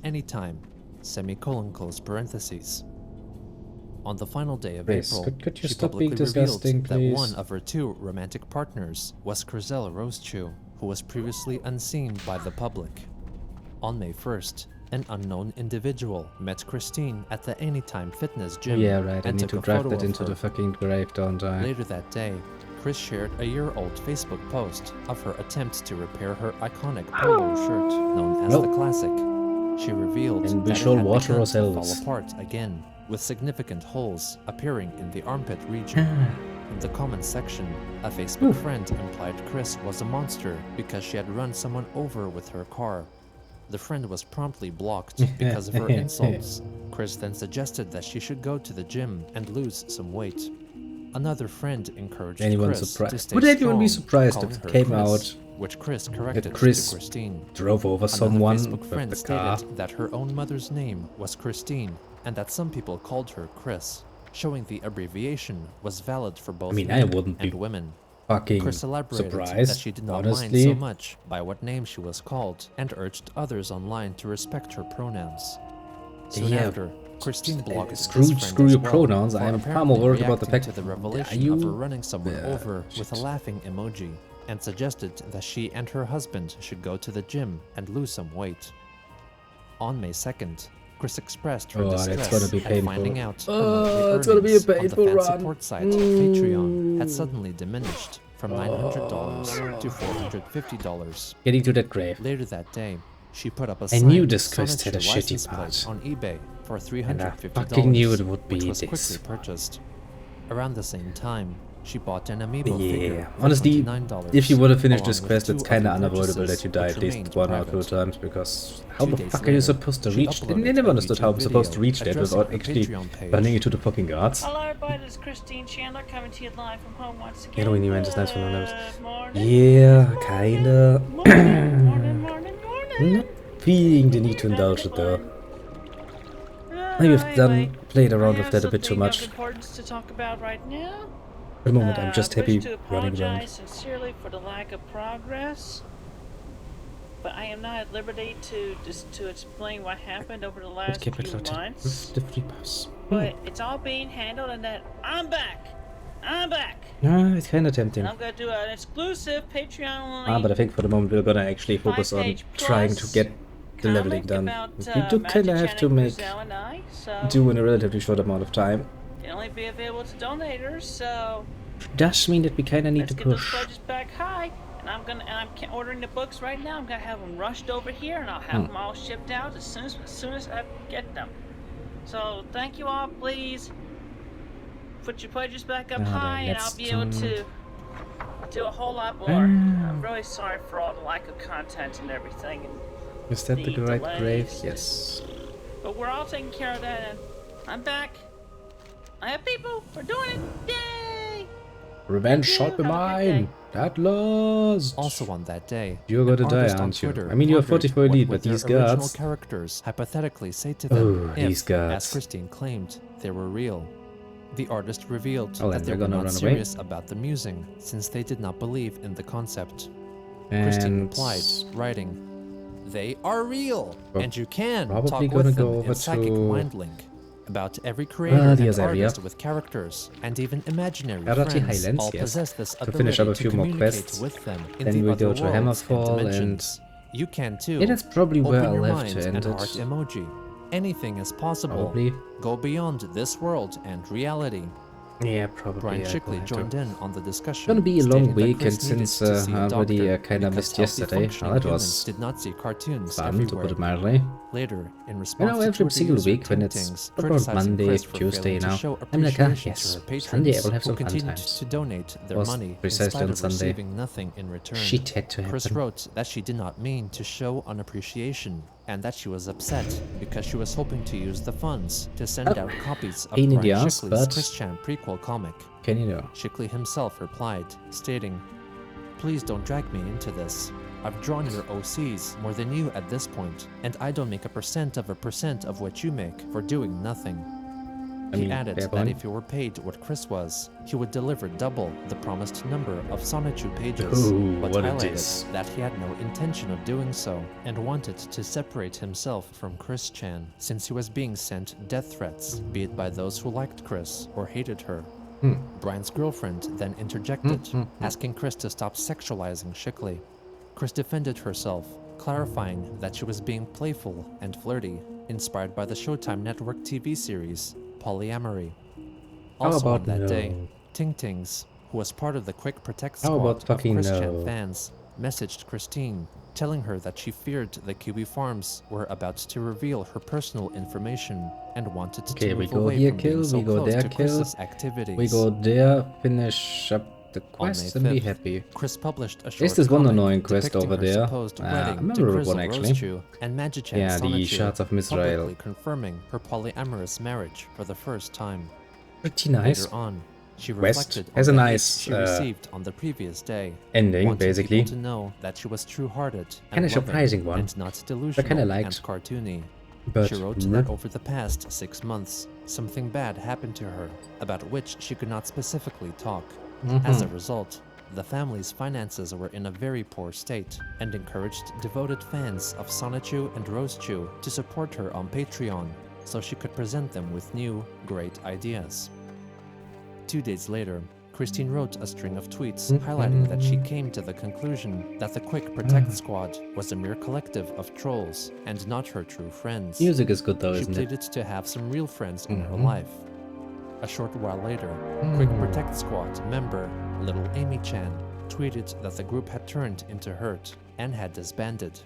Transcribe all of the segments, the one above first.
anytime, close parentheses. On the final day of Chris, April, could you she stop being publicly revealed disgusting, that please? one of her 2 romantic partners was Chriselle Rosechew, who was previously unseen by the public. On May 1st, an unknown individual met Christine at the Anytime Fitness gym Yeah, right, I and need took to a drive photo that of into her. the fucking grave, don't I? Later that day, Chris shared a year-old Facebook post of her attempt to repair her iconic polo shirt known as the Classic. She revealed And we that shall it had water begun ourselves. to fall apart again, with significant holes appearing in the armpit region. In the comments section, a Facebook friend implied Chris was a monster because she had run someone over with her car. The friend was promptly blocked because of her insults. Chris then suggested that she should go to the gym and lose some weight. Another friend encouraged Anyone Chris to surprised? stay Would anyone be strong, surprised calling if it her came Chris, out which Chris corrected Chris to Christine. drove over Another someone Facebook with friend the car? stated that her own mother's name was Christine and that some people called her Chris, showing the abbreviation was valid for both I mean, I men wouldn't and be women. fucking Chris elaborated surprised, that she did not honestly. mind so much by what name she was called and urged others online to respect her pronouns. Soon Yeah, after, Christine blocked screw this friend as your well pronouns. for I am far apparently more worried about the reacting fact to the are revelation you of her running someone over with a shit. laughing emoji, and suggested that she and her husband should go to the gym and lose some weight. On May 2nd, Chris expressed her Oh, that's distress gonna be at painful. finding out her Oh, monthly it's gonna be a earnings on the painful fan run. support site Patreon had suddenly diminished from $900 to $450. Getting to that grave. Later that day, she put up a I signed knew this quest had a Sonotube shitty license plate part. on eBay for $350, And I fucking knew it would be which was this. quickly purchased. Around the same time, she bought an amiibo figure Yeah, for honestly, $29, if you would have finished along this with quest, 2 it's kinda other unavoidable purchases that you die which at least remained 1 or 2 private. times, because how 2 the days fuck are you later, supposed to she reach? uploaded I never a understood how I'm YouTube supposed to video reach that addressing without her actually Patreon page. running into the fucking guards. Hello everybody, this is Christine Chandler coming to you live from home once again. Ja, du, niemand ist nice von uns. Morning, Yeah, kinda. morning, morning. Not feeling the need to indulge it though. Maybe I've done played around with that a bit too much. Of importance to talk about right now. For the moment, I'm just I happy wish to running apologize around. sincerely for the lack of progress, but I am not at liberty to explain what happened over the last Keep it few loaded. months. The free pass. But it's all being handled, and that I'm back. Yeah, it's kinda tempting. And I'm gonna do an exclusive Patreon only. But I think for the moment we're gonna actually focus on 5-page trying to plus get the leveling comic done. about, We do kinda Magic have to Janet make Griselle and I, so do in a relatively short amount of time. it'll only be available to donators, so Does mean that we kinda need let's to get those push. pledges back high. And I'm ordering the books right now. I'm gonna have them rushed over here, and I'll have them all shipped out as soon as I get them. So thank you all, please. Put your pledges back up high, and I'll let's be able to do a whole lot more. I'm really sorry for all the lack of content and everything. Is that the the right delays. grave? Yes. But we're all taking care of that, and I'm back. I have people. We're doing it. Yay! Revenge Thank shall you. be Have a good mine. At last. Also on that day, You're gonna an die, artist on aren't you? Twitter I mean, you're pondered 44 what elite, would but these their original guards. characters hypothetically say to them Oh, if, these guards. as Christine claimed, they were real. The artist revealed Oh, that and they they're were gonna not run away? serious about the musing, since they did not believe in the concept. Christine And replied, writing, "They are real, Well, and you can probably talk gonna with go them over in Psychic to- Mind Link about every creator the and Azaria. artist with characters, and even imaginary Arati friends Highlands, all yes. possess this To ability finish up a to few more communicate quests. with them in Then the we other go to worlds and Hammerfall, and dimensions. You can too. yeah, that's probably where Open I'll your have mind to end and it. heart emoji. Anything is possible. Probably. Go beyond this world and reality. Yeah, probably. Brian I will Shickley have to. joined in on the discussion. It's gonna be a long stating that week, Chris and since needed to see a I already doctor kinda because missed healthy yesterday, functioning well, that humans was did not see cartoons fun, everywhere. to put it mildly. Later, in You response know, to every Twitter single user week when Ting it's Tings about criticizing Monday, Chris for Tuesday failing to now, show I'm like, appreciation yes, to her patrons Sunday I will have who some fun continued times. to donate their Was money in precisely spite on of Sunday. receiving nothing in return. Shit had to Chris happen. wrote that she did not mean to show unappreciation and that she was upset because she was hoping to use the funds to send out copies of Pain in the Brian ass, Shickley's but- Christian prequel comic. Can you know? Shickley himself replied, stating, "Please don't drag me into this. I've drawn your OCs more than you at this point, and I don't make a percent of what you make for doing nothing." He mean, added fair that point. if he were paid what Chris was, he would deliver double the promised number of Sonichu pages, Ooh, but what a highlighted diss. that he had no intention of doing so and wanted to separate himself from Chris Chan since he was being sent death threats, be it by those who liked Chris or hated her. Brian's girlfriend then interjected, asking Chris to stop sexualizing Shickley. Chris defended herself, clarifying that she was being playful and flirty, inspired by the Showtime Network TV series Polyamory. How Also about on that no? day, Ting Tings, who was part of the Quick Protect How squad about of fucking Chris no? Chan fans, messaged Christine, telling her that she feared the Kiwi Farms were about to reveal her personal information and wanted Okay, to we move go away here, from being kill, so we go close there, to kill. Chris's activities. We go there, finish up the On May quest and be 5th, happy. Chris published a short There's this one comic annoying quest depicting over her there. supposed Ah, wedding I to remember Grizzle one actually. Rosechew and Magichan Yeah, the Sonichu, Shards of Mizrael. publicly confirming her polyamorous marriage for the first time. Pretty nice. Later on, she Quest reflected has on a the nice, hate she received on the previous day, ending, wanting basically. people to know that she was true-hearted and Kinda loving surprising one. and not delusional kinda and liked. cartoony. But She wrote that over the past 6 months, something bad happened to her, about which she could not specifically talk. As a result, the family's finances were in a very poor state and encouraged devoted fans of Sonichu and Rosechew to support her on Patreon so she could present them with new, great ideas. 2 days later, Christine wrote a string of tweets highlighting that she came to the conclusion that the Quick Protect squad was a mere collective of trolls and not her true friends. music is good though, She isn't it? pleaded to have some real friends in her life. A short while later, Quick Protect Squad member Little Amy Chan tweeted that the group had turned into Hurt and had disbanded.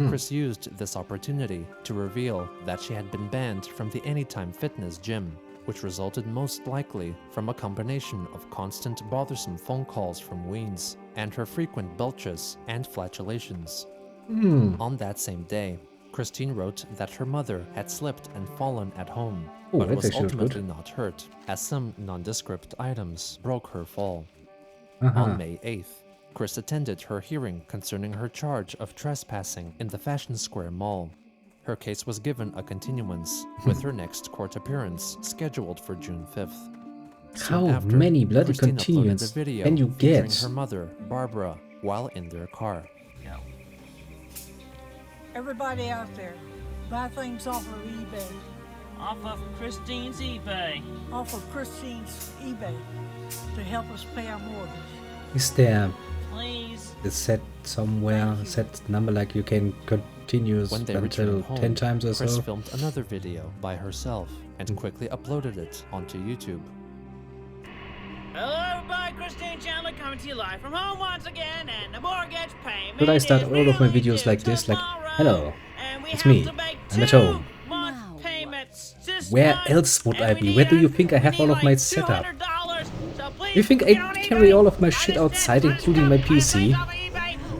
Chris used this opportunity to reveal that she had been banned from the Anytime Fitness gym, which resulted most likely from a combination of constant bothersome phone calls from Weens and her frequent belches and flatulations. On that same day, Christine wrote that her mother had slipped and fallen at home, Oh, but that's was actually good. ultimately not hurt, as some nondescript items broke her fall. Uh-huh. On May 8th, Chris attended her hearing concerning her charge of trespassing in the Fashion Square Mall. Her case was given a continuance, with her next court appearance scheduled for June 5th. Soon How after, many bloody Christine uploaded continuance a video can you featuring get? her mother, Barbara, while in their car. Everybody out there, buy things off of eBay, Off of Christine's eBay. off of Christine's eBay, to help us pay our mortgage. Is there Please. a set somewhere, set number like you can continue When they until returned home, 10 times or Chris so? filmed another video by herself and quickly uploaded it onto YouTube. Hello, everybody. Christine Chandler coming to you live from home once again, and the mortgage payment. Should I start is all of my really videos due like this? Like, tomorrow, hello, and we it's have me. to make I'm at 2 home. month payments this Where month, else would and I we be? need Where do you a- think I have we all need of my like setup? $200, so please You think I get on carry eBay. all of my shit outside, including my PC?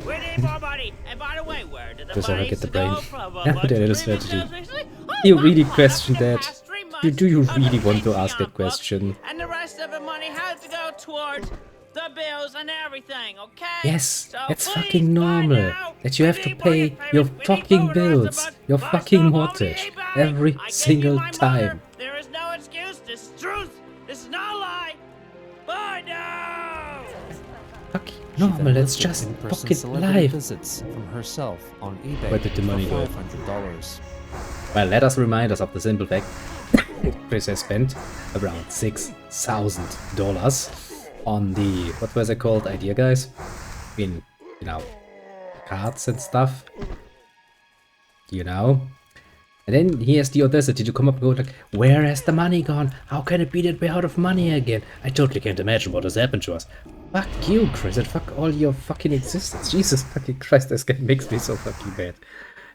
We need more money. And by the way, where did the Does ever money get the go brain? from? Yeah, What that is previous strategy. sales recently? Oh You my really God, question that's the that? past 3 Do months you of the really want to Patreon ask that book, question? And the rest of the money has to go towards the bills and everything, okay? Yes, So that's please, fucking by normal. now, That you we have to need pay mortgage your payments, we need fucking food, rest of bills, us, your bust fucking up on mortgage, eBay. every I gave you single my mother. time. There is no excuse. This is truth. This is not a lie. Bye now. Fuck, She then normal, it's listed just in-person pocket celebrity life. visits from herself on eBay Where did the money for go? $500. Well, let us remind us of the simple fact Chris has spent around $6,000 on the, what was it called, idea guys? In, you know, cards and stuff. You know? And then he has the audacity to come up and go like, where has the money gone? How can it be that we're out of money again? I totally can't imagine what has happened to us. Fuck you, Chris, and fuck all your fucking existence. Jesus fucking Christ, this guy makes me so fucking bad.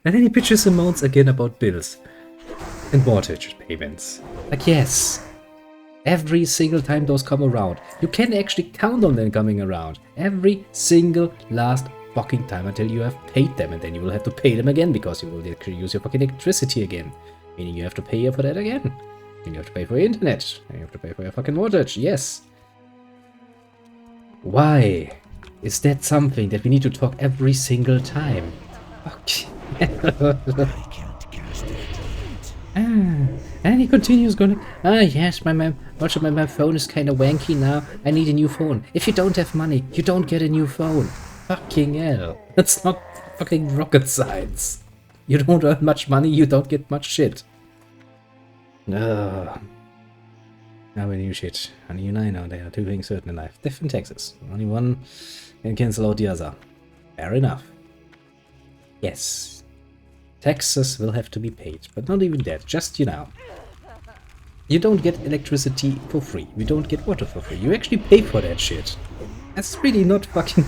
And then he bitches and moans again about bills and mortgage payments. Like, yes, every single time those come around, you can actually count on them coming around. Every single last fucking time until you have paid them, and then you will have to pay them again because you will actually use your fucking electricity again. Meaning you have to pay for that again. And you have to pay for your internet. And you have to pay for your fucking mortgage. Yes. Why is that something that we need to talk every single time? Fuck. And he continues going, yes, my phone is kind of wanky now. I need a new phone. If you don't have money, you don't get a new phone. Fucking hell. That's not fucking rocket science. You don't earn much money, you don't get much shit. Now we new shit. Honey and I know they are two things certain in life. Death and taxes. Only one can cancel out the other. Fair enough. Yes. Taxes will have to be paid, but not even that. Just, you know. You don't get electricity for free. You don't get water for free. You actually pay for that shit. That's really not fucking...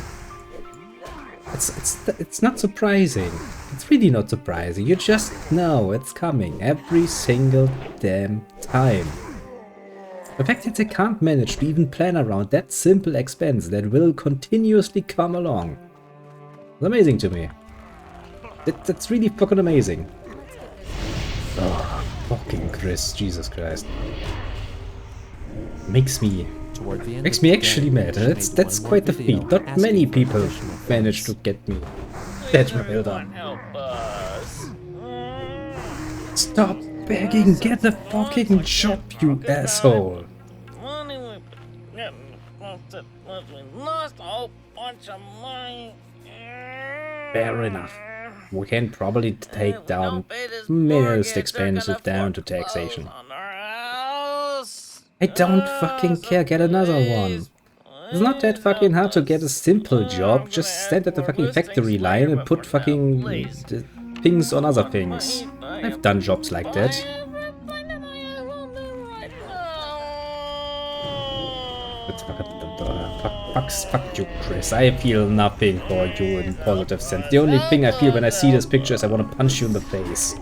It's not surprising. It's really not surprising. You just know it's coming every single damn time. The fact that they can't manage to even plan around that simple expense that will continuously come along. It's amazing to me. That's really fucking amazing. Oh, fucking Chris, Jesus Christ. Makes me actually mad. That's quite the feat. Not many people manage to get me that well done. Help us. Stop begging, get a fucking job, you asshole. Money we lost a whole bunch of money. Fair enough. We can probably take down most expensive down to taxation. I don't fucking care, get another one. It's not that fucking hard to get a simple job, just stand at the fucking factory line and put fucking things on other things. I've done jobs like that. Fuck you, Chris. I feel nothing for you in positive sense. The only thing I feel when I see this picture is I want to punch you in the face.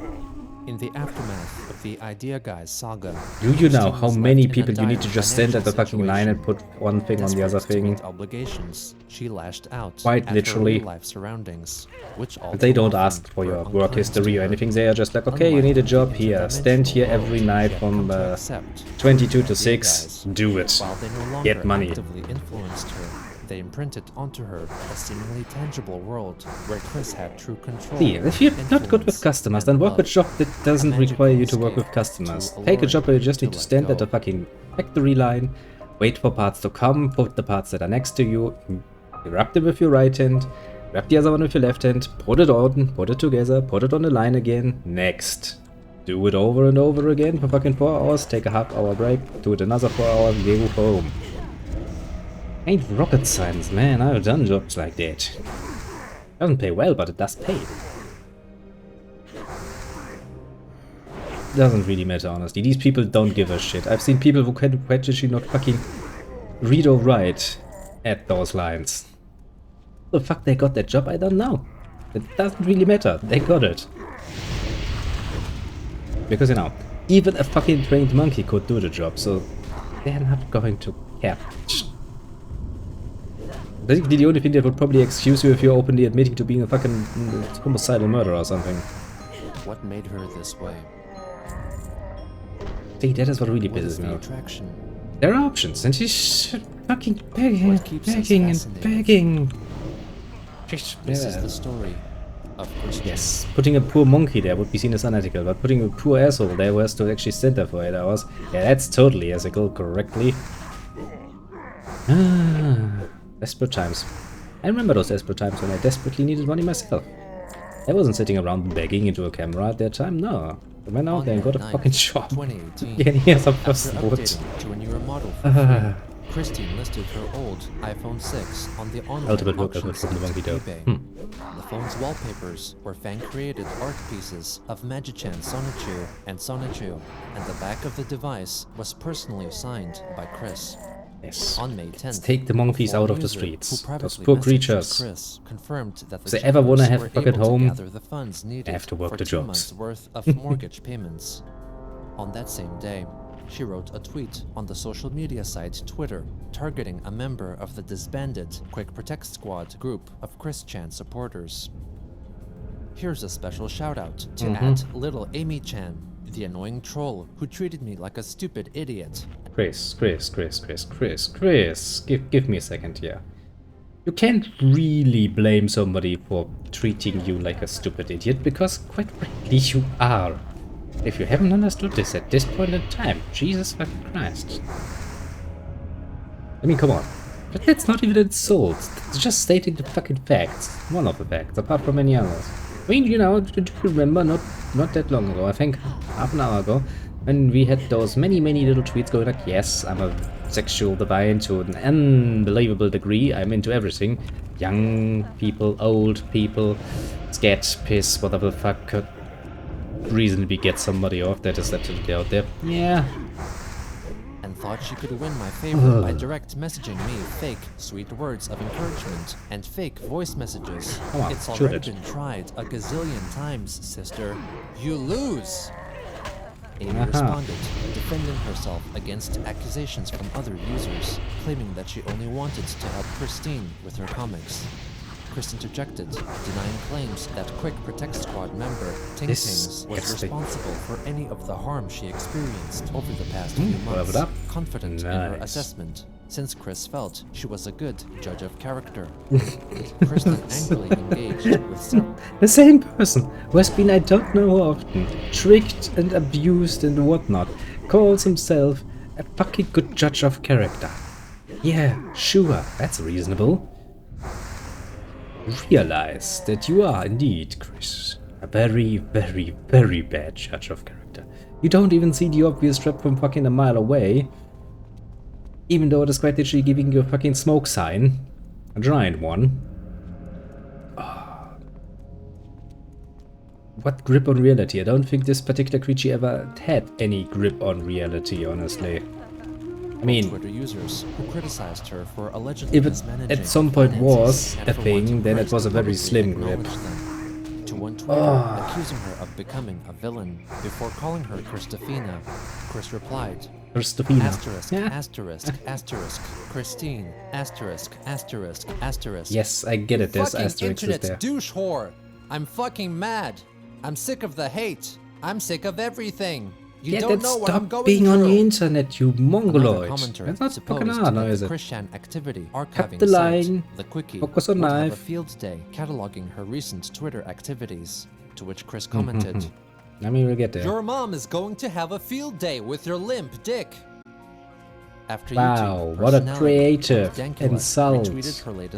In the aftermath of the Idea Guys saga, Do you know Christine how was many left in a people you need to dire just stand at the financial fucking line and situation. put one thing on the other Desperate to thing? meet obligations, she lashed out Quite at her literally. real-life surroundings, which all They too don't often ask for were your work unkind history to or her. anything. They are just like, okay, you Unlike need a the job here. Stand here interdimensional every world night she had from come to accept, 22 to Idea 6. Guys, Do it. while they no longer Get money. actively influenced her, they imprinted onto her a seemingly tangible world where Chris had true control. See, if you're not good with influence, customers, and then work a love. job that doesn't A magical require you to work with escape, customers. too Take a job where you alluring just need to to let stand at go. the fucking factory line, wait for parts to come, put the parts that are next to you, grab them with your right hand, grab the other one with your left hand, put it on, put it together, put it on the line again, next. Do it over and over again for fucking 4 hours, take a half-hour break, do it another 4 hours, go home. Ain't rocket science, man. I've done jobs like that. Doesn't pay well, but it does pay. Doesn't really matter, honestly. These people don't give a shit. I've seen people who can actually not fucking read or write at those lines. The fuck they got that job, I don't know. It doesn't really matter. They got it. Because, you know, even a fucking trained monkey could do the job, so they're not going to care. Basically, the only thing that would probably excuse you if you're openly admitting to being a fucking homicidal murderer or something. What made her this way? See, that is what really What is pisses me the off. attraction? There are options, and she's fucking begging, What keeps us begging, and fascinated? begging. Just, This is the story of Christian. yes, putting a poor monkey there would be seen as unethical, but putting a poor asshole there who has to actually stand there for 8 hours, yeah, that's totally ethical, correctly. Desperate times. I remember those desperate times when I desperately needed money myself. I wasn't sitting around begging into a camera at that time, no. I went out there and got a On fucking May 9th, job. 2018, Yeah, here's some after first wood. updating to a newer model for free, Christine listed her old iPhone 6 on the online Ultimate work auction effort from the site monkey dough. eBay. The phone's wallpapers were fan-created art pieces of Magichan Sonichu and Sonichu, and the back of the device was personally signed by Chris. Yes. On May 10th, Let's take the monkeys a out of the user who streets. Those privately poor messaged creatures. Chris confirmed that If the they ever wanna jailers have were a fucking able to home, gather the funds needed have to work for the 2 jobs. months' worth of mortgage payments. On that same day, she wrote a tweet on the social media site Twitter, targeting a member of the disbanded Quick Protect Squad group of Chris Chan supporters. Here's a special shout out to @Little Amy Chan, the annoying troll who treated me like a stupid idiot. Chris, give me a second here. You can't really blame somebody for treating you like a stupid idiot, because quite frankly you are. If you haven't understood this at this point in time, Jesus fucking Christ. I mean, come on. But that's not even an insult. It's just stating the fucking facts. One of the facts, apart from many others. I mean, you know, do you remember not that long ago, I think half an hour ago, when we had those many little tweets going like, yes, I'm a sexual divine to an unbelievable degree, I'm into everything. Young people, old people, scat, piss, whatever the fuck could reasonably get somebody off that is absolutely out there. Yeah. And thought she could win my favor by direct messaging me fake sweet words of encouragement and fake voice messages. Come on, It's shoot already it. been tried a gazillion times, sister. You lose! Amy Aha. responded, defending herself against accusations from other users, claiming that she only wanted to help Christine with her comics. Chris interjected, denying claims that Quick Protect Squad member Ting This Tings was gets responsible for any of the harm she experienced over the past few level months, up. confident in her Nice. assessment, since Chris felt she was a good judge of character. Kristen angrily engaged with several The same person who has been, I don't know how often, tricked and abused and whatnot, calls himself a fucking good judge of character. Yeah, sure, that's reasonable. Realize that you are indeed, Chris, a very bad judge of character. You don't even see the obvious trap from fucking a mile away, even though it is quite literally giving you a fucking smoke sign, a giant one. What grip on reality? I don't think this particular creature ever had any grip on reality, honestly. I mean, Twitter users who criticized her for allegedly if it mismanaging at some point finances was and a for thing, wanting then it Chris was to a very publicly slim grip. acknowledge them. To one Twitter accusing her of becoming a villain before calling her Christofina, Chris replied, Christofina. asterisk, Yeah. asterisk, asterisk, Christine, asterisk, asterisk, asterisk. Yes, I get it, there's Fucking asterisks internet there. douche whore. I'm fucking mad. I'm sick of the hate. I'm sick of everything. You Yeah, don't then know what I'm stop going being through. on the internet, you Another mongoloid. commenter That's not supposed fucking hard, that no, is the it? Christian activity Cut archiving the site, line, the Quickie, focus on would have a knife. field day cataloging her recent Twitter activities, to which Chris commented, I mean, we'll get there. Your mom is going to have a field day with your limp dick. After Wow, YouTube what a personality creative Dankula insult. retweeted her latest